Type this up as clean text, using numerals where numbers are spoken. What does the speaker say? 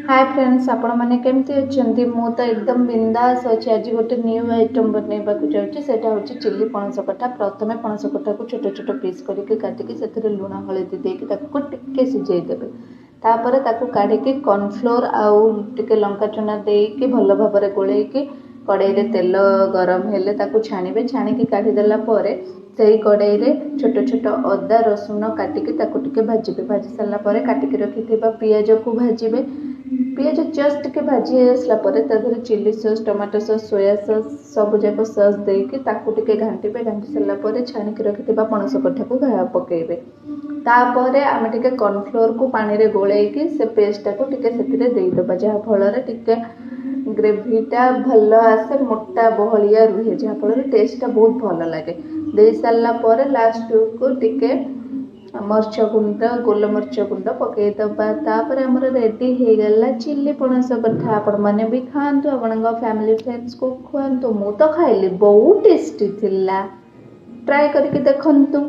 Hi friends आपण मैंने केमती अच्छे मु तो एकदम बिंदास अच्छे। आज गोटे न्यू आइटम बनवा जाऊँगी से चिल्ली पणस कठा। प्रथम पणस कठा को छोट छोट पीस करके काटिकी से लुण हलदी देके टिके सिझेदेवे। तापर ताकू काढ़ी कॉर्नफ्लोर आउ टिके लंका चूना देके भल भाव गोल कड़ाई तेल गरम हेले ताकू छाणिबे। छाणिकी काढ़ीदेला से कड़ाई छोट छोट अदा रसुण काटिकी टिके भाजिबे। भाजी सारा पर काटिकी रखिथिबा पियाज को भाजिबे। पियाज जस्ट टिके भाजी आसला chilli sauce tomato sauce soya sauce सब जाक सॉस देके टिके घांटीबे। घांटी सारा पर छाणिकी रखिथिबा पणस कठा को पकेइबे। तापर आमे टिके कॉर्नफ्लोर को पानी रे गोलेइकी से पेस्ट को टिके सेतिरे देइदबा जहा फल टिके ग्रेवीटा भल आसे मोटा बहलिया रुहे जहा फल टेस्टा बहुत भल लगे। दे सारा पर लास्ट को टिके मर्च गुंड गोलमर्च गुंड पकईदबा। तापर आमर रेडी हो गला चिल्ली पणस कठा। आपण मैंने भी खातु आपण फैमिली फ्रेंड्स को खुआतु। मु तो खाइली बहुत टेस्टी थिला। ट्राई करके देखंतु।